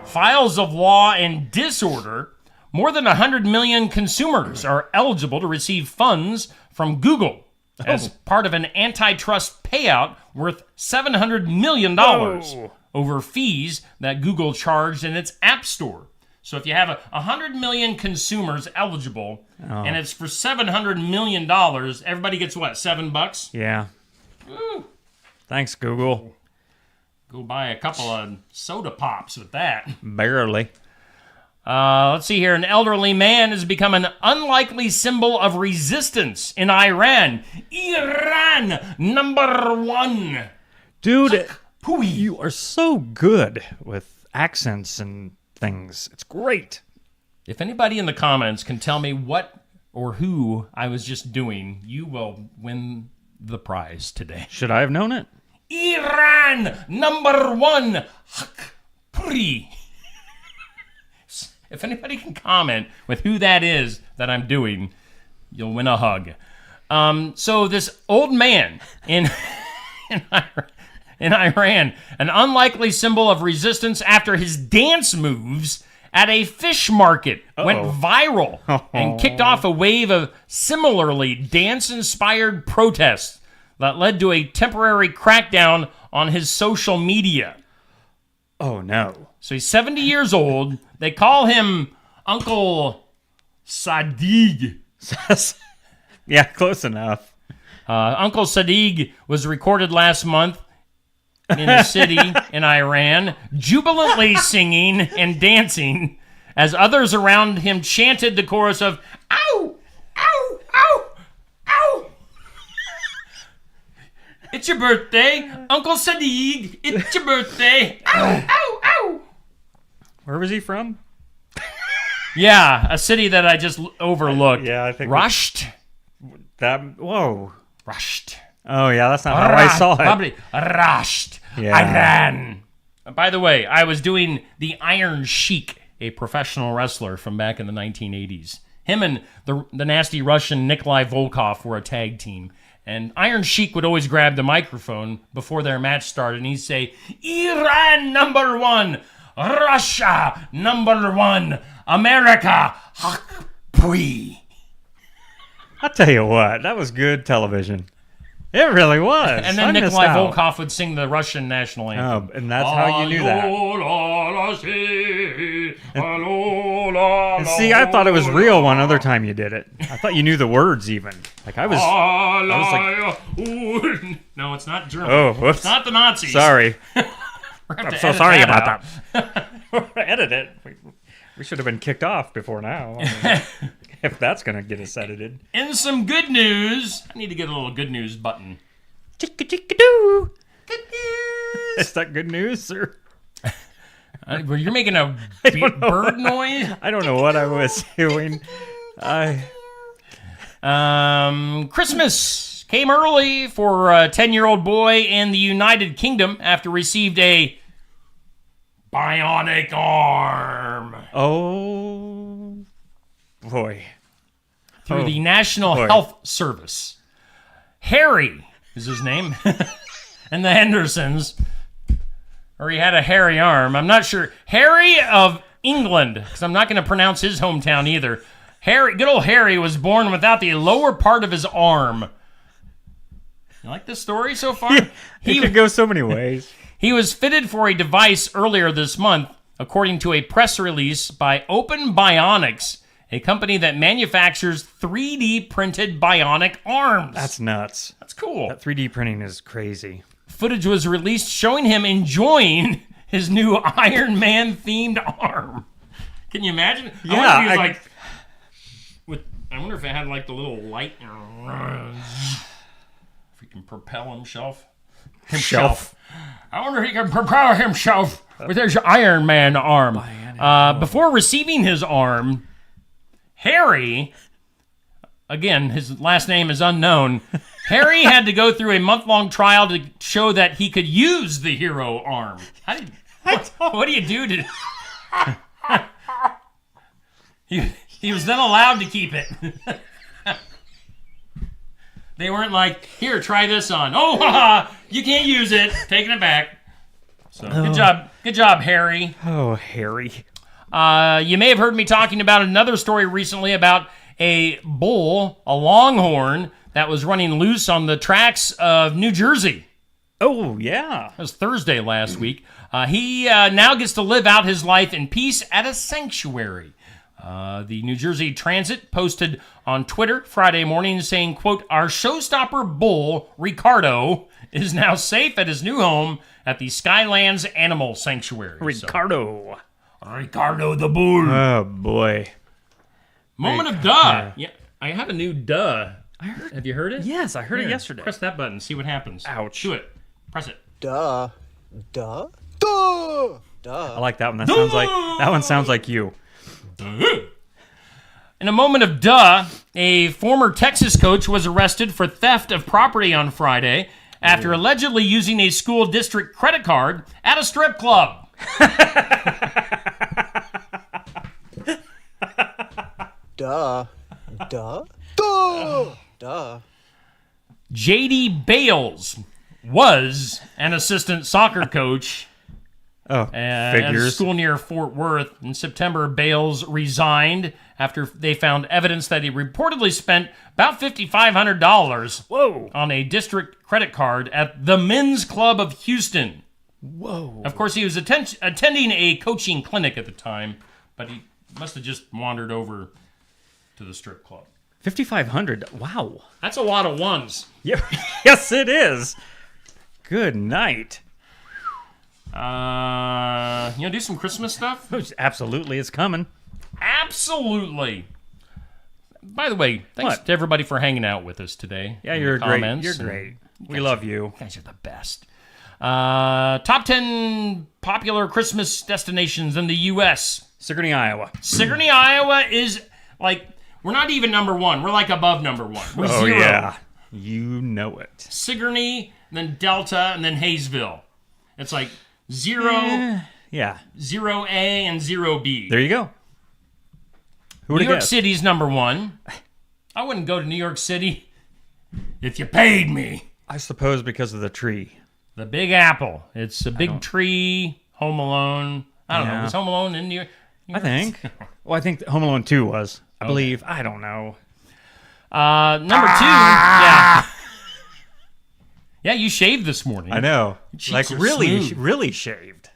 Files of Law and Disorder. More than 100 million consumers are eligible to receive funds from Google as part of an antitrust payout worth $700 million Whoa. over fees that Google charged in its App Store. So if you have 100 million consumers eligible, and it's for $700 million, everybody gets what, $7? Yeah. Woo. Thanks, Google. Go buy a couple of soda pops with that. Barely. Let's see here. An elderly man has become an unlikely symbol of resistance in Iran. Iran, #1. Dude, Pooey. you are so good with accents and things. It's great. If anybody in the comments can tell me what or who I was just doing, you will win the prize today. Should I have known it? Iran #1 Hakpuri. If anybody can comment with who that is that I'm doing, you'll win a hug. So this old man in Iran, an unlikely symbol of resistance after his dance moves at a fish market went viral and kicked off a wave of similarly dance-inspired protests that led to a temporary crackdown on his social media. Oh, no. So he's 70 years old. They call him Uncle Sadiq. Yeah, close enough. Uncle Sadiq was recorded last month in a city in Iran, jubilantly singing and dancing as others around him chanted the chorus of "Ow! Ow! Ow! Ow!" It's your birthday, Uncle Sadiq. It's your birthday. Ow! Ow! Ow! Where was he from? Yeah, a city that I just overlooked. Yeah, I think Rushed. Whoa. Rushed. Oh, yeah, that's not how I saw it. Probably Rasht, Yeah. Iran. By the way, I was doing the Iron Sheik, a professional wrestler from back in the 1980s. Him and the nasty Russian Nikolai Volkov were a tag team. And Iron Sheik would always grab the microphone before their match started, and he'd say, Iran #1, Russia #1, America, Hakpui. I'll tell you what, that was good television. It really was. And then I missed Nikolai out. Volkov would sing the Russian national anthem. Oh, and that's how you knew that. And see, I thought it was real one other time you did it. I thought you knew the words even. Like I was like, no, it's not German. oh, whoops. It's not the Nazis. Sorry. We're gonna have I'm to so edit sorry that about out. that. Edit it. We should have been kicked off before now. I mean, if that's going to get us edited. In some good news, I need to get a little good news button. Chicka-chicka-doo. Good news. Is that good news, sir? Well, you're making a don't know. bird noise. I don't know what I was doing. Christmas came early for a 10-year-old boy in the United Kingdom after received a bionic arm Oh, boy. through the National boy. Health Service. Harry is his name. And the Hendersons, or he had a hairy arm. I'm not sure. Harry of England, because I'm not going to pronounce his hometown either. Good old Harry was born without the lower part of his arm. You like this story so far? He could go so many ways. He was fitted for a device earlier this month, according to a press release by Open Bionics, a company that manufactures 3D printed bionic arms. That's nuts. That's cool. That 3D printing is crazy. Footage was released showing him enjoying his new Iron Man themed arm. Can you imagine? Yeah, I wonder if he was like, I wonder if it had like the little light. If he can propel himself. I wonder if he can propel himself with his Iron Man arm. Before receiving his arm, Harry, again, his last name is unknown, Harry had to go through a month-long trial to show that he could use the hero arm. What do you do to... He was then allowed to keep it. They weren't like, here, try this on. Oh, haha, you can't use it. Taking it back. So good job, Harry. Oh, Harry. You may have heard me talking about another story recently about a bull, a longhorn, that was running loose on the tracks of New Jersey. Oh, yeah. It was Thursday last week. He now gets to live out his life in peace at a sanctuary. The New Jersey Transit posted on Twitter Friday morning saying, quote, our showstopper bull, Ricardo, is now safe at his new home at the Skylands Animal Sanctuary. Ricardo. Ricardo the bull. Oh, boy. Moment of duh. Yeah, I have a new duh. Have you heard it? Yes, I heard it yesterday. Press that button. See what happens. Ouch. Do it. Press it. Duh. Duh. Duh. Duh. I like that one. That one sounds like you. In a moment of duh, a former Texas coach was arrested for theft of property on Friday after allegedly using a school district credit card at a strip club. Duh. Duh? Duh! Duh. J.D. Bales was an assistant soccer coach at a figures. school near Fort Worth. In September, Bales resigned after they found evidence that he reportedly spent about $5,500 on a district credit card at the Men's Club of Houston. Whoa. Of course, he was attending a coaching clinic at the time, but he must have just wandered over to the strip club. 5,500. Wow. That's a lot of ones. Yeah. Yes, it is. Good night. You want to do some Christmas stuff? Absolutely, it's coming. Absolutely. By the way, thanks What? to everybody for hanging out with us today. Yeah, In you're the great. comments You're and- great. We love you. You guys are the best. Top 10 popular Christmas destinations in the U.S. Sigourney, Iowa. Sigourney, Iowa is like, we're not even number one. We're like above number one. We're Oh, zero. yeah. You know it. Sigourney, then Delta, and then Hayesville. It's like 0, Yeah. 0A, and 0B. There you go. Who would New have York guessed? City's number one. I wouldn't go to New York City if you paid me. I suppose because of the tree. The Big Apple. It's a big tree. Home Alone. I don't know. Yeah. Was Home Alone in New York? I think. Well, I think Home Alone 2 was. I believe. I don't know. Number two. Yeah. Yeah, you shaved this morning. I know. cheeks Like are really, smooth. really shaved.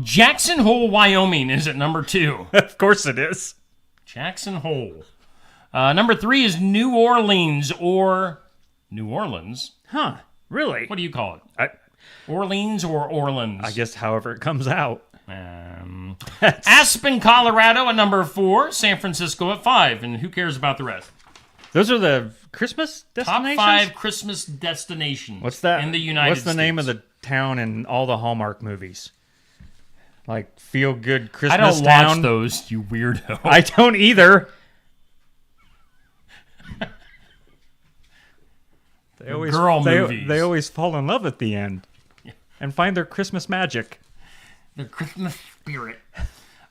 Jackson Hole, Wyoming is at number 2. Of course it is. Jackson Hole. Number 3 is New Orleans or New Orleans. Huh. Really? What do you call it? I Orleans or Orleans? guess however it comes out. Aspen, Colorado at number 4. San Francisco at 5. And who cares about the rest? Those are the Christmas Top destinations? 5 Christmas destinations. What's that? In the United What's the States. name of the town in all the Hallmark movies? Like Feel Good Christmas I don't Town? watch those, you weirdo. I don't either. They always movies. They always fall in love at the end and find their Christmas magic. The Christmas spirit.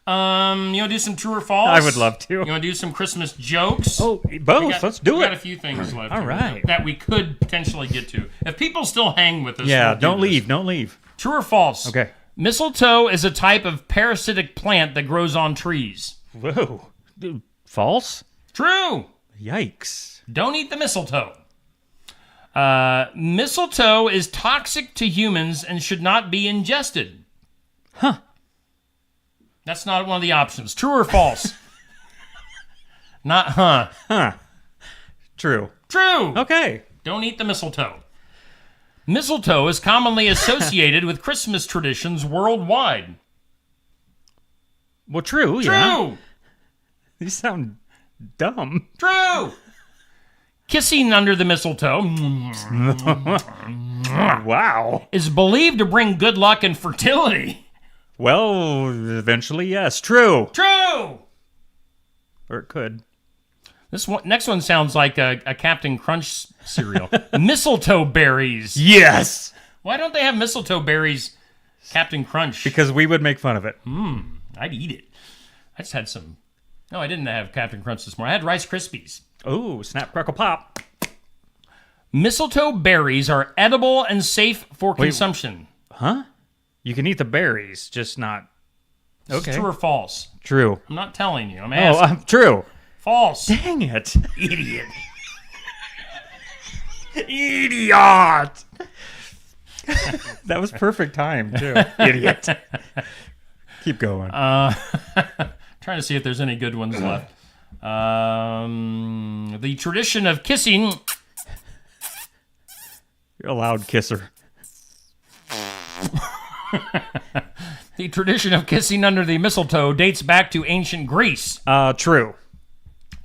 You want to do some true or false? I would love to. You want to do some Christmas jokes? Oh, both. Let's do we got a it. few things left. All here right. That we could potentially get to. If people still hang with us. Yeah, we'll do don't this. leave. Don't leave. True or false? Okay. Mistletoe is a type of parasitic plant that grows on trees. Whoa. Dude, false? True. Yikes. Don't eat the mistletoe. Mistletoe is toxic to humans and should not be ingested. Huh. That's not one of the options. True or false? Not huh. Huh. True. True. Okay. Don't eat the mistletoe. Mistletoe is commonly associated with Christmas traditions worldwide. Well, true. True. Yeah. These sound dumb. True. Kissing under the mistletoe Wow. is believed to bring good luck and fertility. Well, eventually, yes. True. True. Or it could. This one, next one sounds like a Captain Crunch cereal. Mistletoe berries. Yes. Why don't they have mistletoe berries, Captain Crunch? Because we would make fun of it. I'd eat it. I just had some. No, I didn't have Captain Crunch this morning. I had Rice Krispies. Oh, snap, crackle, pop. Mistletoe berries are edible and safe for consumption. Huh? You can eat the berries, just not. This is Okay. true or false? True. I'm not telling you. I'm Oh, asking. true. False. Dang it. Idiot. Idiot. That was perfect time, too. Idiot. Keep going. Trying to see if there's any good ones left. The tradition of kissing. You're a loud kisser. The tradition of kissing under the mistletoe dates back to ancient Greece. True.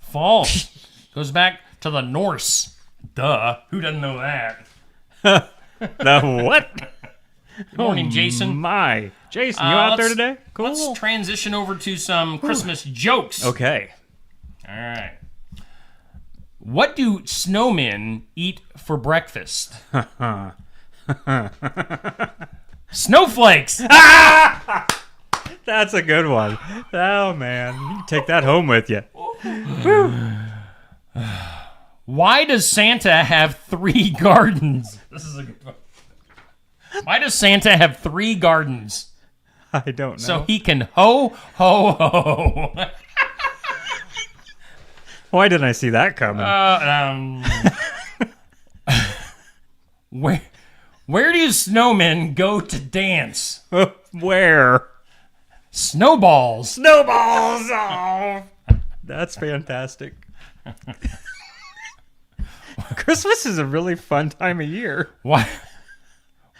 False. Goes back to the Norse. Duh. Who doesn't know that? The what? Good morning, Jason. My. Jason, you out there let's- today? Cool. Let's transition over to some Christmas jokes. Okay. All right. What do snowmen eat for breakfast? Snowflakes. That's a good one. Oh, man. You can take that home with you. Why does Santa have 3 gardens? This is a good one. Why does Santa have 3 gardens? I don't know. So he can ho, ho, ho. Why didn't I see that coming? Where do snowmen go to dance? Where? Snowballs. Snowballs! Oh, that's fantastic. Christmas is a really fun time of year. Why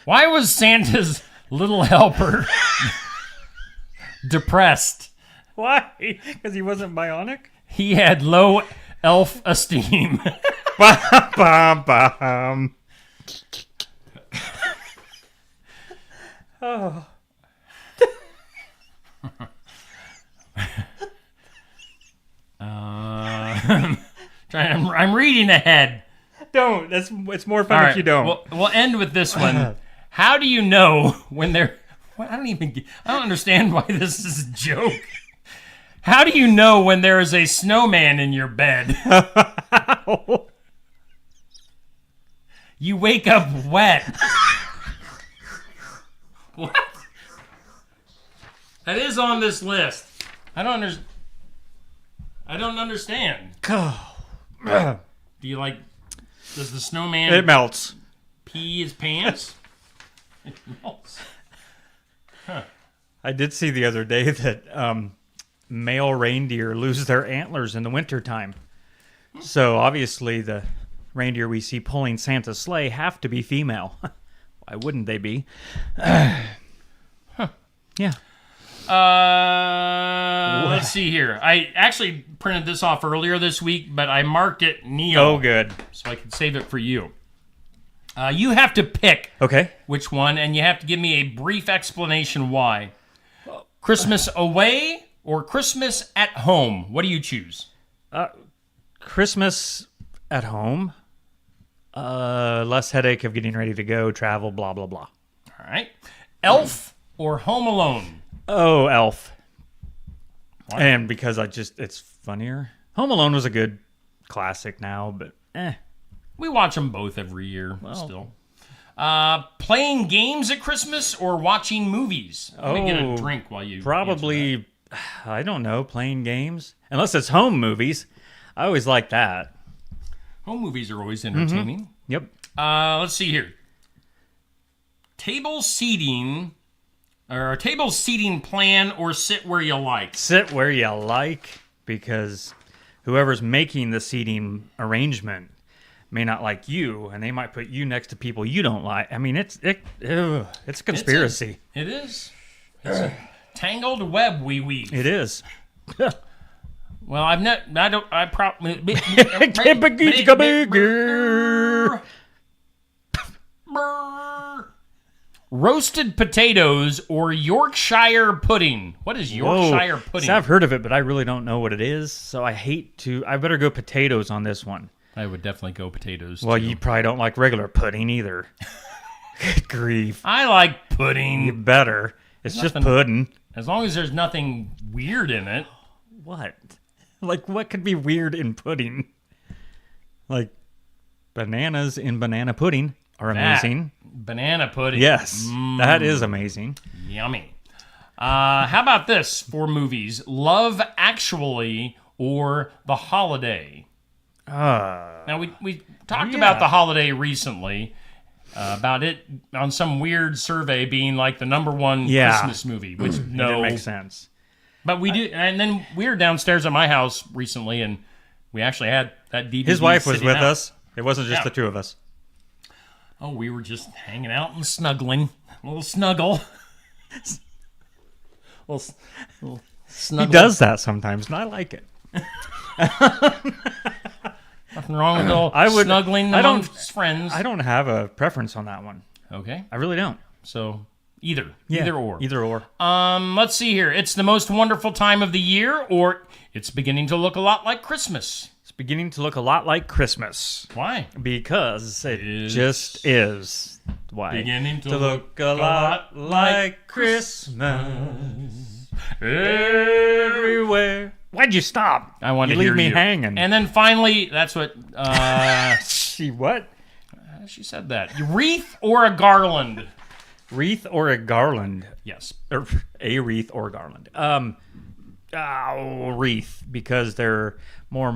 was Santa's little helper depressed? Why? Because he wasn't bionic? He had low elf esteem. Bum, bum, bum. Oh. I'm reading ahead. Don't. It's more fun All if right, you don't. We'll end with this one. How do you know when they're... Well, I don't understand why this is a joke. How do you know when there is a snowman in your bed? You wake up wet. What? That is on this list. I don't understand. Do you like... Does the snowman... It melts. pee his pants? It melts. I did see the other day that male reindeer lose their antlers in the wintertime. So obviously the reindeer we see pulling Santa's sleigh have to be female. Why wouldn't they be? Yeah. Let's see here. I actually printed this off earlier this week, but I marked it Neil. Oh, good. So I can save it for you. You have to pick Okay. which one, and you have to give me a brief explanation why. Christmas away or Christmas at home? What do you choose? Christmas at home. Less headache of getting ready to go, travel, blah, blah, blah. All right. Elf or Home Alone? Oh, Elf. Why? And because it's funnier. Home Alone was a good classic now, but We watch them both every year still. Playing games at Christmas or watching movies? Let me get a drink while you probably, I don't know, playing games. Unless it's home movies. I always like that. Home movies are always entertaining. Yep. Let's see here. Table seating, or a table seating plan, or sit where you like. Sit where you like, because whoever's making the seating arrangement may not like you, and they might put you next to people you don't like. I mean, it's a conspiracy. It is. It's a tangled web, wee wee. It is. Well, I probably... Roasted potatoes or Yorkshire pudding? What is Yorkshire pudding? See, I've heard of it, but I really don't know what it is, so I better go potatoes on this one. I would definitely go potatoes, Well, too. you probably don't like regular pudding either. Good grief. I like You pudding. better. It's just pudding. As long as there's nothing weird in it. What? Like, what could be weird in pudding? Like, bananas in banana pudding are amazing. Banana pudding. Yes, that is amazing. Yummy. How about this for movies? Love Actually or The Holiday? Now, we talked about The Holiday recently, about it on some weird survey being like the #1 Christmas movie, which It didn't make sense. But we do, and then we were downstairs at my house recently, and we actually had that DVD. His wife was sitting with out. us. It wasn't just Yeah. the two of us. Oh, we were just hanging out and snuggling. A little snuggle. little He snuggle. does that sometimes, and I like it. Nothing wrong with all snuggling I don't- amongst friends. I don't have a preference on that one. Okay, I really don't. so Either. Yeah, Either or. Either or. Let's see here. It's the most wonderful time of the year, or it's beginning to look a lot like Christmas. It's beginning to look a lot like Christmas. Why? Because it It's just is. Why? beginning to look a lot like Christmas everywhere. Why'd you stop? I want you to leave hear me you. hanging. And then finally, that's what She what? she said that. Wreath or a garland? Wreath or a garland? Yes. Or a wreath or garland. Wreath, because they're more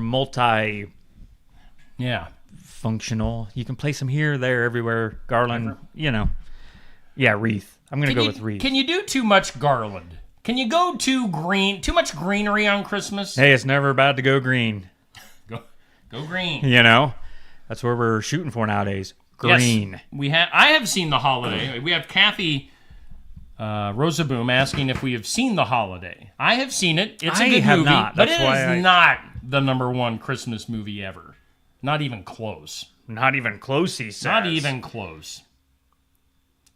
Yeah. functional. You can place them here, there, everywhere. Garland, Yeah, wreath. I'm gonna go with wreath. Can you do too much garland? Can you go too much greenery on Christmas? Hey, it's never bad to go green. Go green. That's where we're shooting for nowadays. Green. Yes, I have seen The Holiday. We have Kathy Rosaboom asking if we have seen The Holiday. I have seen it. It's a good have movie, not. but That's it why is not the #1 Christmas movie ever. Not even close. Not even close, he says. Not even close.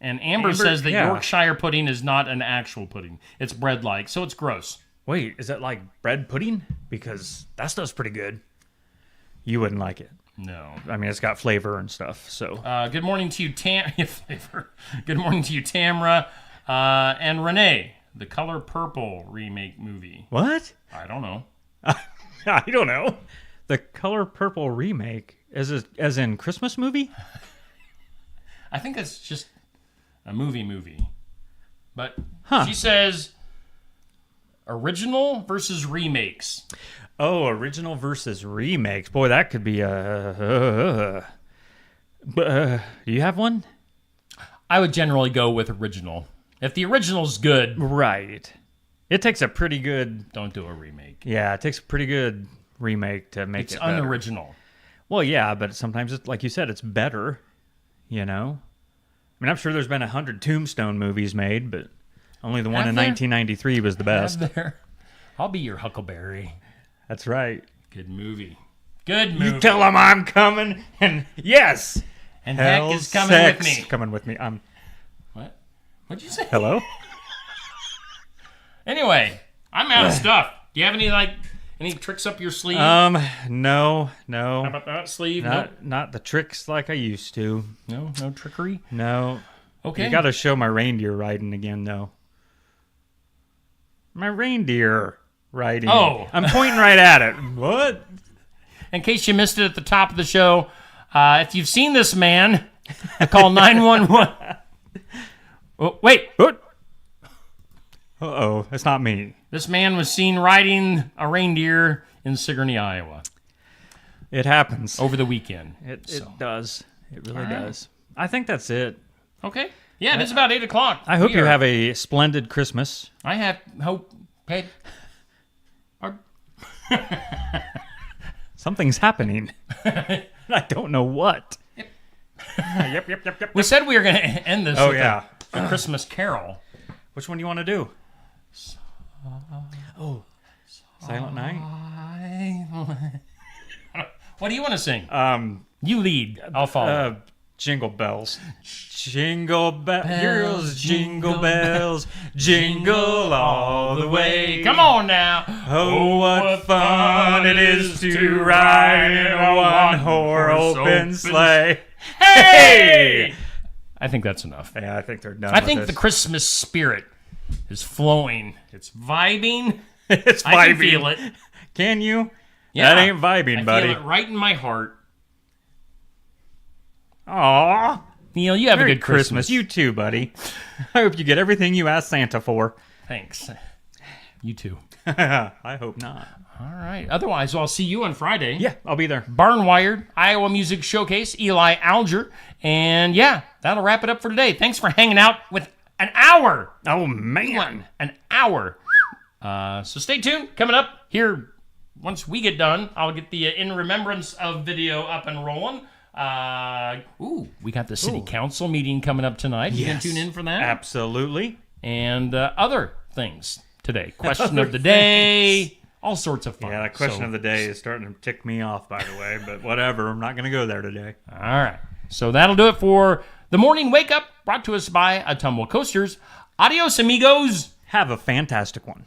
And Amber says that yeah. Yorkshire pudding is not an actual pudding. It's bread-like, so it's gross. Wait, is that like bread pudding? Because that stuff's pretty good. You wouldn't like it. No. I mean, it's got flavor and stuff, so. Good morning to you, Flavor. Good morning to you, Tamra. And Renee, the Color Purple remake movie. What? I don't know. I don't know. The Color Purple remake, as in Christmas movie? I think it's just a movie. But Huh. she says original versus remakes. Oh, original versus remakes. Boy, that could be a. Do you have one? I would generally go with original. If the original's good, Right. It takes a pretty good. don't do a remake. Yeah, it takes a pretty good remake to make It's it better. unoriginal. Well, yeah, but sometimes it's like you said, it's better. I mean, I'm sure there's been 100 Tombstone movies made, but only the one Have in there? 1993 was the best. There. I'll be your Huckleberry. That's right. Good movie. Good movie. You tell them I'm coming, and yes, and Heck Hell's is coming sex with me. Coming with me. What? What'd you say? Hello. Anyway, I'm out of stuff. Do you have any tricks up your sleeve? No. How about that sleeve? Not the tricks like I used to. No trickery. No. Okay. You got to show my reindeer riding again, though. My reindeer riding. Oh. I'm pointing right at it. What? In case you missed it at the top of the show, if you've seen this man, call 911. Oh, wait. What? Uh-oh, it's not me. This man was seen riding a reindeer in Sigourney, Iowa It happens. over the weekend. It does. It really All right. does. I think that's it. Okay. Yeah, it's about 8 o'clock. I hope you have a splendid Christmas. I have hope. Hey. Something's happening. I don't know what. Yep. We said we were going to end this Oh, with yeah. a Christmas carol. Which one do you want to do? Oh, Silent Night? What do you want to sing? You lead. I'll follow. Jingle bells. Jingle bells, jingle bells, jingle all the way. Come on now. Oh, what fun it is to ride in a one-horse open sleigh. Hey! I think that's enough. Yeah, I think they're done. I think the Christmas spirit is flowing. It's vibing. it's vibing. I can feel it. Can you? Yeah. That ain't vibing, I buddy. feel it right in my heart. Aw. Neil, you have Merry a good Christmas. You too, buddy. I hope you get everything you asked Santa for. Thanks. You too. I hope not. All right. Otherwise, I'll see you on Friday. Yeah, I'll be there. Barnwired, Iowa Music Showcase, Eli Alger. And yeah, that'll wrap it up for today. Thanks for hanging out with an hour. Oh, man. An hour. So stay tuned. Coming up here, once we get done, I'll get the In Remembrance of video up and rolling. We got the city council meeting coming up tonight. You can tune in for that. Absolutely. And other things today. Question of the day. All sorts of fun. Yeah, that question of the day is starting to tick me off, by the way, but whatever. I'm not going to go there today. All right. So that'll do it for The Morning Wake Up brought to us by Atumwa Coasters. Adios, amigos. Have a fantastic one.